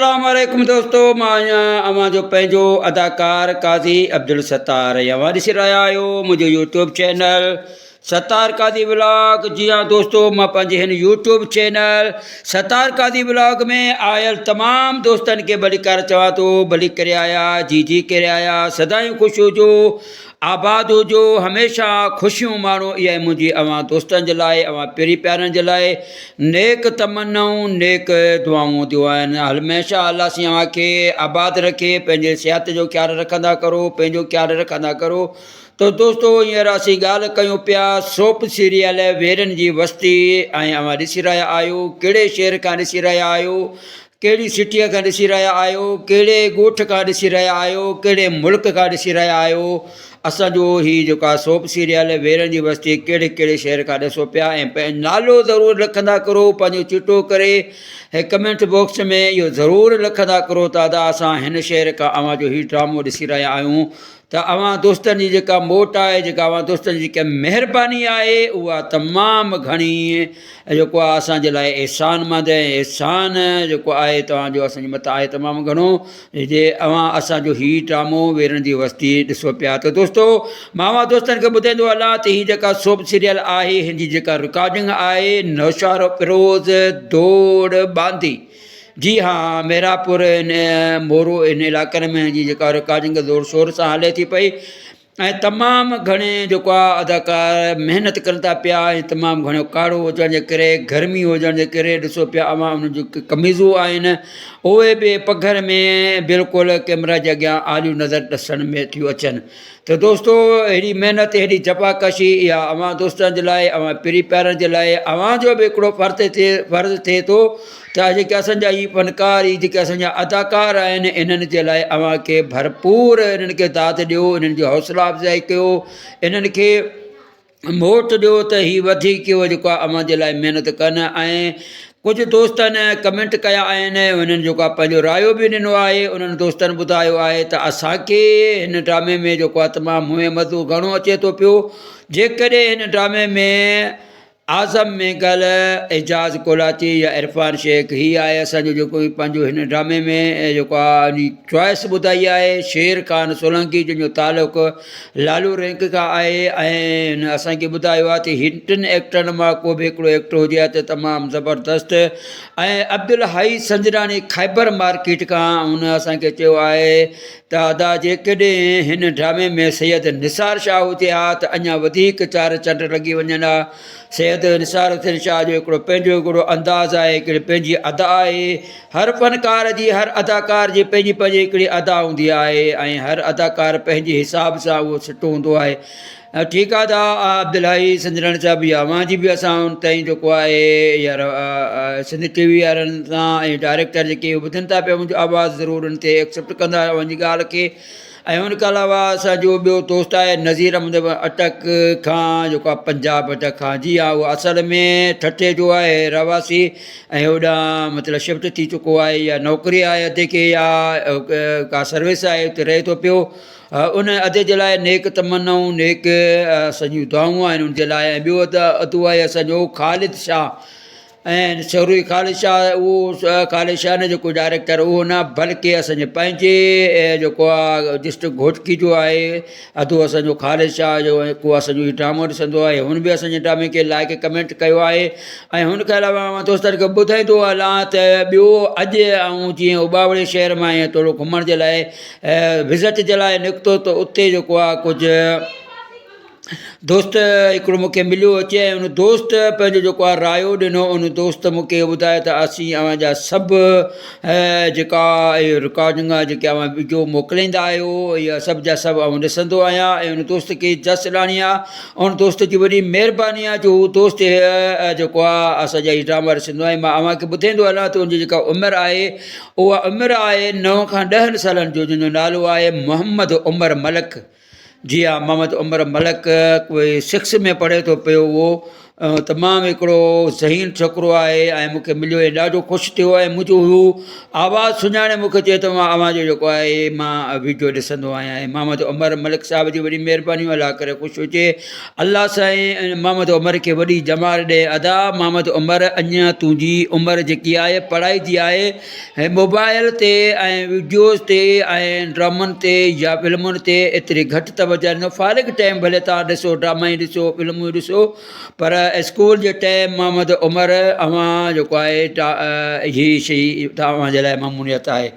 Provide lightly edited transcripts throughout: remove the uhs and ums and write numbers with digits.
अस्सलाम वालेकुम दोस्तों, मां आहियां अवां जो पंहिंजो अदाकार काज़ी अब्दुल सत्तार। अवां ॾिसी रहिया आहियो मुंहिंजो यूट्यूब चैनल सत्तार काज़ी व्लॉग। जी हाँ दोस्तों, मां पंहिंजे हिन यूट्यूब चैनल सत्तार काज़ी व्लॉग में आयल तमामु दोस्तनि खे भली कर चवां थो, भली करे आया, जी करे आया, सदाईं ख़ुशि हुजो, आबाद हुजो, हमेशह ख़ुशियूं माणो। इहा मुंहिंजी अवां दोस्तनि जे लाइ, अवां पहिरीं प्यारनि जे लाइ नेक तमन्नाऊं, नेक दुआऊं दियूं आहिनि। हमेशह अलाह सी अव्हां खे आबाद रखे, पंहिंजे सिहत जो ख़्यालु रखंदा करो, पंहिंजो ख़्यालु रखंदा करो। तो दोस्तों, हींअर असीं ॻाल्हि कयूं पिया सोप सीरियल वेरनि जी वस्ती। ऐं अव्हां ॾिसी रहिया आहियो कहिड़े शहर खां ॾिसी रहिया आहियो, कहिड़ी सिटीअ खां ॾिसी रहिया आहियो, कहिड़े ॻोठ खां ॾिसी रहिया आहियो, कहिड़े मुल्क खां ॾिसी रहिया आहियो। असांजो हीउ जेको आहे सोप सीरियल वेरनि जी वस्ती कहिड़े कहिड़े शहर खां ॾिसो पिया। ऐं पंहिंजो नालो ज़रूरु लिखंदा करो, पंहिंजो चिटो करे ऐं कमेंट बॉक्स में इहो ज़रूरु लिखंदा करो त दादा असां हिन शहर खां अव्हां जो हीउ ड्रामो ॾिसी रहिया आहियूं। त अव्हां दोस्तनि जी जेका मोट आहे, जेका अव्हां दोस्तनि जी जेका महिरबानी आहे, उहा तमामु घणी जेको आहे असांजे लाइ एहसानमंद ऐं एहसान जेको आहे तव्हांजो असांजे मथां आहे तमामु घणो, जे अव्हां असांजो हीउ ड्रामो वेरनि जी वस्ती ॾिसो पिया। त दोस्तो, मां दोस्तनि खे ॿुधाईंदो हलां त हीअ जेका सोप सीरियल आहे, हिन जी जेका रिकॉर्डिंग आहे नौशाद फिरोज़ दौड़ बांदी, जी हाँ, मेरापुर इन मोरो इन इलाइक़नि में जी जेका रिकॉर्डिंग ज़ोर शोर सां हले थी पई। ऐं तमामु घणे जेको आहे अदाकार महिनत कनि था पिया, ऐं तमामु घणो कारो हुजण जे करे, गर्मी हुजण जे करे ॾिसो पिया अवां उन जूं कमीज़ूं आहिनि उहे बि पघर में बिल्कुलु कैमरा जे अॻियां आलियूं नज़र ॾसण में थियूं अचनि। त दोस्तो, हेॾी महिनत, हेॾी जफ़ाकशी, इहा अवां दोस्तनि जे लाइ, अवां पीढ़ी प्यारनि जे लाइ अवां जो बि हिकिड़ो फ़र्ज़ु थिए थो त जेके असांजा ई फ़नकार, ई जेके असांजा अदाकार आहिनि, इन्हनि जे लाइ अव्हां खे भरपूर इन्हनि खे दाद ॾियो, इन्हनि जो हौसला अफ़ज़ाई कयो, इन्हनि खे मोट ॾियो त हीउ वधीक जेको आहे अव्हां जे लाइ महिनत कनि। ऐं कुझु दोस्तनि कमेंट कया आहिनि, उन्हनि जेको आहे पंहिंजो रायो बि ॾिनो आहे। उन्हनि दोस्तनि ॿुधायो आहे त असांखे हिन ड्रामे में जेको आहे तमामु मुंहुं मज़ो घणो अचे थो पियो। जेकॾहिं हिन ड्रामे में आज़म मेघल, एजाज़ कोलाची या इरफान शेख, हीअ आहे असांजो जेको पंहिंजो हिन ड्रामे में जेको आहे चॉइस ॿुधाई आहे शेर ख़ान सोलंकी, जंहिंजो तालुक़ु लालू रैंक खां आहे। ऐं हिन असांखे ॿुधायो आहे त हिन टिनि एक्टरनि मां को बि हिकिड़ो एक्टर हुजे हा त तमामु ज़बरदस्तु। ऐं अब्दुल हई संजरानी खैबर मार्केट खां हुन असांखे चयो आहे त अदा जेकॾहिं हिन ड्रामे में सैयद निसार शाह हुजे हा त अञा वधीक चार चंड लॻी वञनि हा। सैयद निसार हुसैन शाह जो हिकिड़ो पंहिंजो हिकिड़ो अंदाज़ आहे, हिकिड़ी पंहिंजी अदा आहे। हर फ़नकार जी, हर अदाकार जी पंहिंजी पंहिंजी हिकिड़ी अदा हूंदी आहे, ऐं हर अदाकार पंहिंजे हिसाब सां उहो सुठो हूंदो आहे। ठीकु आहे त अब्दुल हई संजरानी साहिबु या अव्हां जी बि असां ताईं जेको आहे यार सिंध टीवी वारनि सां ऐं डायरेक्टर जेके ॿुधनि था पिया मुंहिंजो आवाज़ु ज़रूरु हुन ते एक्सेप्ट कंदा वञी ॻाल्हि खे। ऐं हुन खां अलावा असांजो ॿियो दोस्त आहे नज़ीर अहमद अटक खां, जेको आहे पंजाब अटक खां। जी हा, उहो असल में ठठे जो आहे रवासी, ऐं होॾां मतिलबु शिफ्ट थी चुको आहे, या नौकिरी आहे अधे खे, या का सर्विस आहे उते रहे थो पियो। उन अधे जे लाइ नेक तमन्नाऊं, नेक असांजियूं दुआऊं आहिनि उनजे लाइ। ऐं ॿियो अधु आहे असांजो ख़ालिद शाह, ऐं शौरी ख़ालिद शाह, उहो ख़ालिद शाह न जेको डायरेक्टर, उहो न बल्कि असांजे पंहिंजे जेको आहे डिस्ट्रिक्ट घोटकी जो आहे अधु असांजो ख़ालिद शाह जो, को असांजो हीउ ड्रामो ॾिसंदो आहे। हुन बि असांजे ड्रामे खे लाइक कमेंट कयो आहे। ऐं हुन खां अलावा मां दोस्तनि खे ॿुधाईंदो हलां त ॿियो अॼु ऐं जीअं उबावड़े शहर मां ईअं थोरो घुमण जे लाइ विज़िट जे लाइ निकितो, त उते जेको आहे कुझु दोस्त हिकिड़ो मूंखे मिलियो अचे, ऐं उन दोस्त पंहिंजो जेको आहे रायो ॾिनो। उन दोस्त मूंखे ॿुधायो त असीं अव्हांजा सभु जेका इहो रिकॉर्डिंग आहे जेके अव्हां वीडियो मोकिलींदा आहियो, इहा सभु जा सभु आउं ॾिसंदो आहियां। ऐं उन दोस्त खे जस ॾाणी आहे, उन दोस्त जी वॾी महिरबानी आहे जो उहो दोस्त जेको आहे असांजा हीउ ड्रामा ॾिसंदो आहे। मां अव्हांखे ॿुधाईंदो हलां त उनजी जेका उमिरि आहे, उहा उमिरि आहे 9 खां 10 सालनि जो, जंहिंजो नालो आहे मोहम्मद उमर मलक। जी हा, मोहम्मद उमर मलक कोई 6 में पढ़े थो पियो उहो। तमामु हिकिड़ो ज़हीन छोकिरो आहे ऐं मूंखे मिलियो ऐं ॾाढो ख़ुशि थियो ऐं मुंहिंजो हू आवाज़ु सुञाणे मूंखे चए थो मां आवाज़ जो जेको आहे मां वीडियो ॾिसंदो आहियां ऐं मोहम्मद उमर मलिक साहिब जी वॾी महिरबानी अला करे ख़ुशि हुजे अलाह साईं मोहम्मद उमर खे वॾी जमाल ॾे अदा मोहम्मद उमर अञा तुंहिंजी उमिरि जेकी आहे पढ़ाई जी आहे ऐं मोबाइल ते ऐं वीडियोज़ ते ऐं ड्रामनि ते या फिल्मुनि ते एतिरी घटि तवजो ॾिनो फारिग टाइम भले तव्हां ॾिसो ड्रामा ई ॾिसो फिल्मूं ॾिसो पर स्कूल जे टाइम मोहम्मद उमर अवां जेको आहे हीअ शइ तव्हांजे लाइ मामूलियत आहे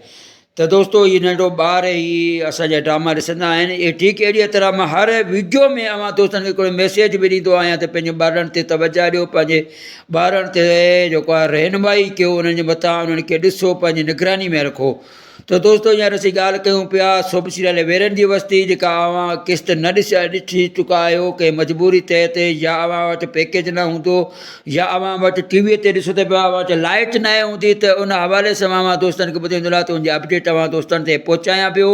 त दोस्तो हीउ नंढो ॿार ई असांजा ड्रामा ॾिसंदा आहिनि इहे ठीकु अहिड़ीअ तरह मां हर वीडियो में अवां दोस्तनि खे हिकिड़ो मैसेज बि ॾींदो आहियां त पंहिंजे ॿारनि ते तवजो ॾियो पंहिंजे ॿारनि ते जेको आहे रहनुमाई कयो उन्हनि जे मथां उन्हनि खे ॾिसो पंहिंजी निगरानी में रखो त दोस्तो हींअर असीं ॻाल्हि कयूं पिया सोभ सीरियल वेरनि जी वस्ती जेका अवां क़िस्त न ॾिसी चुका आहियो कंहिं मजबूरी तहत या अवां वटि पैकेज न हूंदो या अवां वटि टीवीअ ते ॾिसो त पियो अवां वटि लाइट न हूंदी त उन हवाले सां मां दोस्तनि खे ॿुधाईंदो आहे त उनजी अपडेट अवां दोस्तनि ते पहुचायां पियो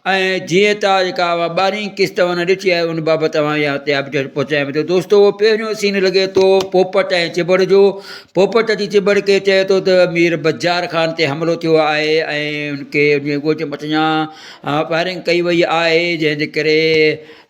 ऐं जीअं तव्हां जेका ॿारहीं क़िस्त न ॾिठी आहे उन बाबति तव्हां इहा हुते अपडेट पहुचायां पियो दोस्तो पहिरियों सीन लॻे थो पोपट ऐं चिबड़ जो पोपट जी चिबड़ खे चए थो त मीर बज़ार ख़ान ते हमिलो थियो आहे ऐं उनखे उन ॻोठ मथां फायरिंग कई वई आहे जंहिंजे करे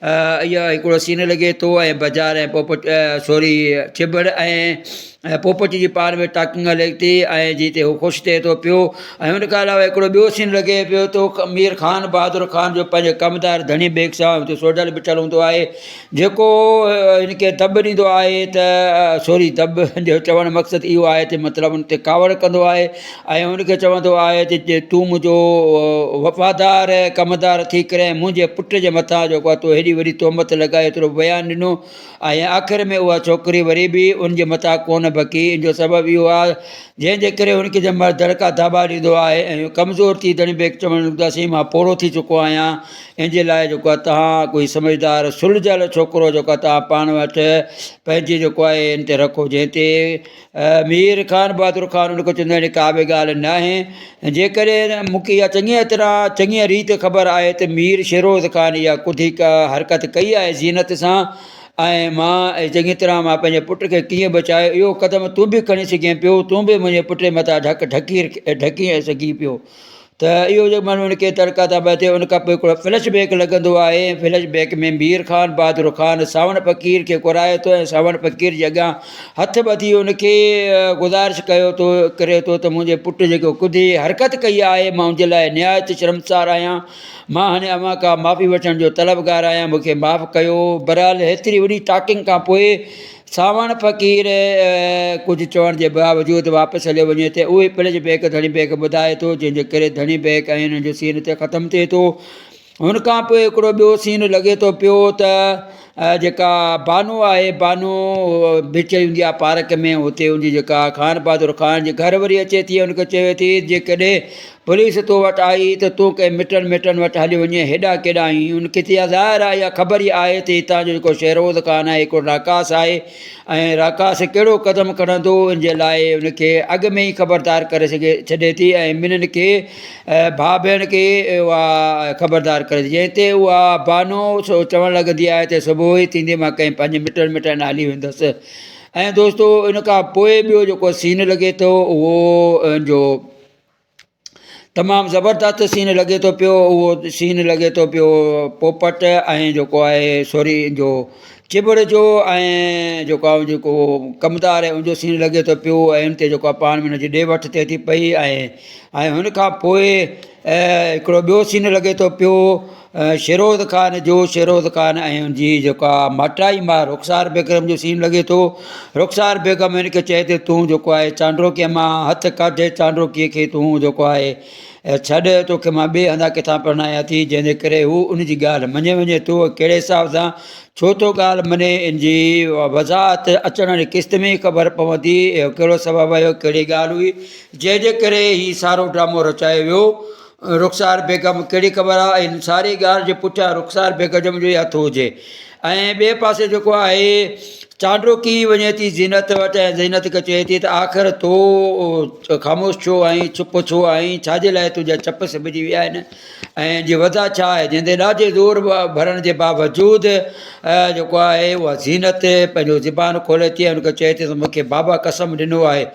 इहा हिकिड़ो सीन लॻे थो ऐं बाज़ार ऐं पोपट सॉरी चिबड़ ऐं पोपट जी पाण में टाकिंग हले थी ऐं जिते हू ख़ुशि थिए थो पियो ऐं हुन खां अलावा हिकिड़ो ॿियो सीन लॻे पियो थो मीर ख़ान बहादुर ख़ान जो पंहिंजे कमदार धणी बेग सां हुते सोडल बीठल हूंदो आहे जेको हिनखे दॿ ॾींदो आहे त सॉरी दॿ जो चवणु मक़सदु इहो आहे त मतिलबु हुन ते कावड़ कंदो आहे ऐं हुनखे चवंदो आहे त तूं मुंहिंजो वफ़ादार कमदार थी करे मुंहिंजे पुट जे मथां जेको आहे तूं हेॾी वॾी तोहमत लॻाए एतिरो बयानु ॾिनो ऐं आख़िर में उहा छोकिरी वरी बि उनजे मथां कोन बकी इन जो सबबु इहो आहे जंहिंजे करे हुनखे जंहिं दड़का दाबा ॾींदो आहे ऐं कमज़ोर थी धणी बेग चवणु लॻंदासीं मां पोड़ो थी चुको आहियां इन जे लाइ जेको आहे तव्हां कोई सम्झदार सुलझियल छोकिरो जेको आहे तव्हां पाण वटि पंहिंजी जेको आहे इन ते रखो जंहिं ते मीर ख़ान बहादुर ख़ान हुनखे चवंदा आहिनि का बि ॻाल्हि न आहे जेकॾहिं मूंखे इहा चङी तरह चङी रीति ख़बर आहे त मीर शेरोज़ ख़ान इहा कुधीक हरकत कई आहे ज़ीनत सां ऐं मां चङी तरह मां पंहिंजे पुट खे कीअं बचायो इहो क़दम तूं बि खणी सघीं पियो तूं बि मुंहिंजे पुट जे मथां ढकी सघीं पियो त इहो जेको माण्हू हुनखे तड़का दाबा थिए उन खां पोइ हिकिड़ो फ्लैश बैक लॻंदो आहे फ्लैश बैक में मीर ख़ान बहादुर ख़ान सावण फ़क़ीर खे घुराए थो ऐं सावण फ़क़ीर जे अॻियां हथ ॿधी हुनखे गुज़ारिश करे थो त मुंहिंजे पुट जेको कुधी हरकत कई आहे मां हुनजे लाइ निहायत शर्मसार आहियां मां हाणे अव्हां खां माफ़ी वठण जो तलबगार आहियां मूंखे माफ़ु कयो बहरहाल हेतिरी वॾी टाकिंग खां पोइ सावण फ़क़ीर कुझु चवण जे बावजूदि वापसि हलियो वञे त उहे फ्लैश बैक धणी बैग ॿुधाए थो जंहिंजे करे धणी बैग ऐं हुननि जो सीन ते ख़तमु थिए थो हुन खां पोइ हिकिड़ो ॿियो सीन लॻे थो पियो त जेका बानो आहे बानो बिचड़ी हूंदी आहे पार्क में हुते हुनजी जेका ख़ान बहादुर ख़ान जे घर वरी अचे थी हुनखे चवे थी जेकॾहिं पुलिस तो वटि आई त तूं कंहिं मिटनि वटि हली वञे हेॾा केॾा आई हुनखे त इहा ज़ाहिर आहे इहा ख़बर ई आहे त हितां जो जेको शेरोज़ ख़ान आहे हिकिड़ो राकास आहे ऐं राकास कहिड़ो क़दम खणंदो इन जे लाइ हुनखे अॻु में ई ख़बरदार करे छॾे थी ऐं ॿिन्हिनि खे भाउ भेण खे उहा ख़बरदार करे थी जंहिं ते उहा बानो चवणु लॻंदी आहे त सुबुह ई थींदे मां कंहिं पंहिंजे मिटनि हली वेंदसि ऐं दोस्तो इन खां पोइ ॿियो जेको सीन लॻे थो उहो जो तमामु ज़बरदस्त सीन लॻे थो पियो उहो सीन लॻे थो पियो पोपट ऐं जेको आहे सॉरी जो चिबड़ जो ऐं जेको कमदार आहे उनजो सीन लॻे थो पियो ऐं हुन ते जेको आहे पाण में हुनजी ॾे वठि थिए थी पई ऐं हुन खां पोइ हिकिड़ो ॿियो सीन लॻे थो पियो शेरोज़ ख़ान ऐं हुनजी जेका माटाई मां रुख़सार बेगम जो सीन लॻे थो रुख़सार बेगम हिनखे चए थी तूं जेको आहे चांड्रोकीअ मां हथु कढ चांड्रोकीअ खे तूं जेको आहे छॾ तोखे मां ॿिए हंधा किथां परिणायां थी जंहिंजे करे हू उनजी ॻाल्हि मञे वञे थो कहिड़े हिसाब सां छो थो ॻाल्हि मञे इन जी वज़ाहत अचण वारी क़िस्त में ई ख़बर पवंदी कहिड़ो सबबु आयो कहिड़ी ॻाल्हि हुई जंहिंजे करे हीउ सारो ड्रामो रचायो वियो रुख़सार बेगम कहिड़ी ख़बर आहे इन सारी ॻाल्हि जे पुठियां रुख़सार बेगम जो ई हथु हुजे ऐं ॿिए पासे जेको आहे चांड्रोकी वञे थी ज़ीनत वटि ऐं ज़ीनत खे चए थी त आख़िर तो ख़ामोश छो आहीं चुप छो आहीं छाजे लाइ तुंहिंजा चप सिबिजी विया आहिनि ऐं जे वधा छा आहे जंहिंजे ॾाढे ज़ोर भरण जे बावजूदि जेको आहे उहा ज़ीनत पंहिंजो ज़बान खोले थी ऐं हुनखे चए थी त मूंखे बाबा कसम ॾिनो आहे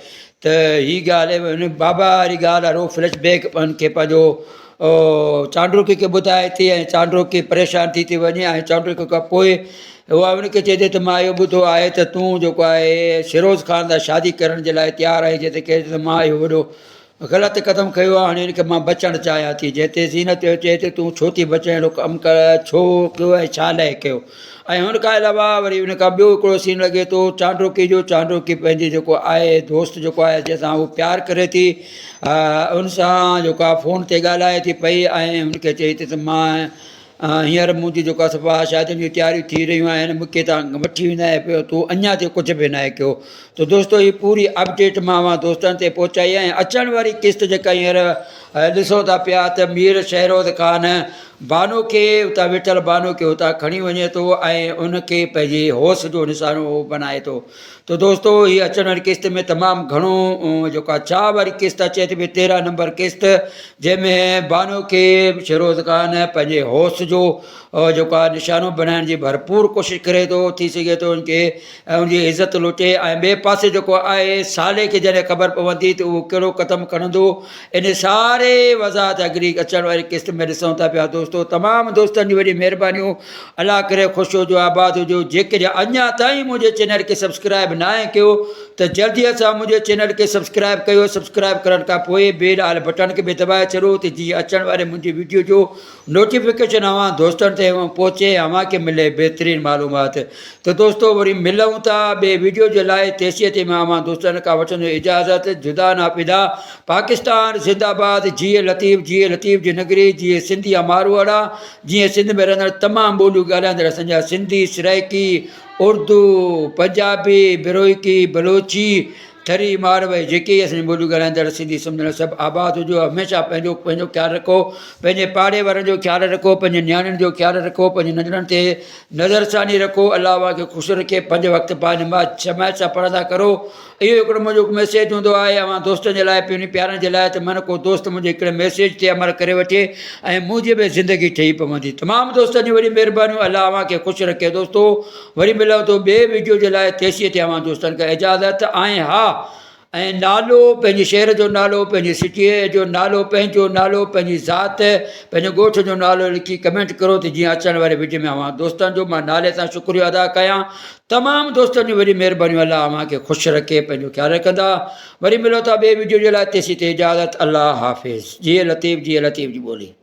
त हीअ ॻाल्हि हुन बाबा वारी ॻाल्हि आहे फ्लैशबैक उनखे पंहिंजो चांडुकी खे ॿुधाए थी ऐं चांडुकी परेशान थी वञे ऐं चांडुकी खां पोइ उहा उनखे चए थी त मां इहो ॿुधो आहे त तूं जेको आहे शिरोज़ ख़ान सां शादी करण जे लाइ तयारु आहीं जंहिं ते चए त मां इहो वॾो ग़लति क़दम खयो आहे हाणे हिनखे मां बचणु चाहियां थी जंहिं ते ज़ीनत चए थी तूं छो थी बचण अहिड़ो कमु कर छो कयो ऐं छा लाइ कयो ऐं हुन खां अलावा वरी हुन खां ॿियो हिकिड़ो सीन लॻे थो चांडुकी जो चांडुकी पंहिंजी जेको आहे दोस्त जेको आहे जंहिंसां उहो प्यारु करे थी उन सां जेको आहे फ़ोन ते ॻाल्हाए थी पई ऐं हुनखे चए थी त मां हींअर मुंहिंजी जेको आहे सफ़ा शादियुनि जी तयारियूं थी रहियूं आहिनि मूंखे तव्हां वठी वेंदा पियो तूं अञा ते कुझु बि न आहे कयो त दोस्तो हीअ पूरी अपडेट मां दोस्तनि ते पहुचाई ऐं अचण वारी किस्त जेका हींअर ॾिसो था पिया त मीर शहरोज़ ख़ान बानो खे उतां वेठल बानो खे उतां खणी वञे थो ऐं उनखे पंहिंजी होश जो निशानो बनाए थो त दोस्तो हीअ अचण वारी किस्त में तमामु घणो जेको आहे चाह वारी किस्त अचे थी पई 13 नंबर किस्त जंहिंमें बानो खे शहरोज़ ख़ान पंहिंजे होश जो जेको आहे निशानो बनाइण जी भरपूर कोशिशि करे थो थी सघे थो उनखे उनजी इज़त लुटे ऐं ॿिए पासे जेको आहे साले खे जॾहिं ख़बर पवंदी त उहो कहिड़ो क़दम खणंदो इन सारे वज़ाहत अॻिरी अचण वारी किस्त में ॾिसूं था पिया दोस्तो तमामु दोस्तनि जी वॾी महिरबानियूं अलाह करे ख़ुशि हुजो आबाद हुजो जेके अञा ताईं मुंहिंजे चैनल खे सब्सक्राइब न आहे कयो त जल्दीअ सां मुंहिंजे चैनल खे सब्सक्राइब कयो सब्सक्राइब करण खां पोइ बेल वारे बटन खे बि दॿाए छॾियो त जीअं अचण वारे मुंहिंजी वीडियो जो नोटिफिकेशन अव्हां दोस्तनि ते पहुचे अव्हांखे मिले बहितरीनु मालूमात त दोस्तो वरी मिलूं था ॿिए वीडियो जे लाइ तेसीअ ते मां अव्हां दोस्तनि खां वठंदो इजाज़त जुदा नापिदा पाकिस्तान ज़िंदाबाद जीअं लतीफ़ जी नगरी जीअं सिंधी मारवाड़ा जीअं सिंध में रहंदड़ तमामु ॿोलियूं ॻाल्हाईंदड़ असांजा सिंधी सराइकी उर्दू पंजाबी बिरोइकी बलोची थरी मारवाड़ी जेके असांजी ॿोलियूं ॻाल्हाईंदड़ सिंधी सम्झण सभु आबाद हुजो हमेशह पंहिंजो ख़्यालु रखो पंहिंजे पाड़े वारनि जो ख़्यालु रखो पंहिंजे नियाणियुनि जो ख़्यालु रखो पंहिंजे नंढड़नि ते नज़रसानी रखो अलाह खे ख़ुशि रखे 5 वक़्त पाण नमाज़ जमायत सां पढ़ंदा करो इहो हिकिड़ो मुंहिंजो मैसेज हूंदो आहे अव्हां दोस्तनि जे लाइ पंहिंजे प्यारनि जे लाइ त मन को दोस्त मुंहिंजे हिकिड़े मैसेज ते अमल करे वठे ऐं मुंहिंजी बि ज़िंदगी ठही पवंदी तमामु दोस्तनि जी वॾी महिरबानियूं अलाह अव्हांखे ख़ुशि रखे दोस्तो वरी मिलूं थो ॿिए वीडियो जे लाइ तेसीअ ते अव्हां दोस्तनि खां इजाज़त ऐं हा ऐं नालो पंहिंजे शहर जो नालो पंहिंजी सिटीअ जो नालो पंहिंजो नालो पंहिंजी ज़ात पंहिंजे ॻोठ जो नालो लिखी कमेंट करो त जीअं अचण वारे वीडियो में अव्हां दोस्तनि जो मां नाले सां शुक्रिया अदा कयां तमामु दोस्तनि जी वॾी महिरबानी अलाह अव्हांखे ख़ुशि रखे पंहिंजो ख़्यालु रखंदा वरी मिलो था ॿिए वीडियो जे लाइ तेसीं ते इजाज़त अलाह हाफ़िज़ जीअं लतीफ़ जी ॿोली।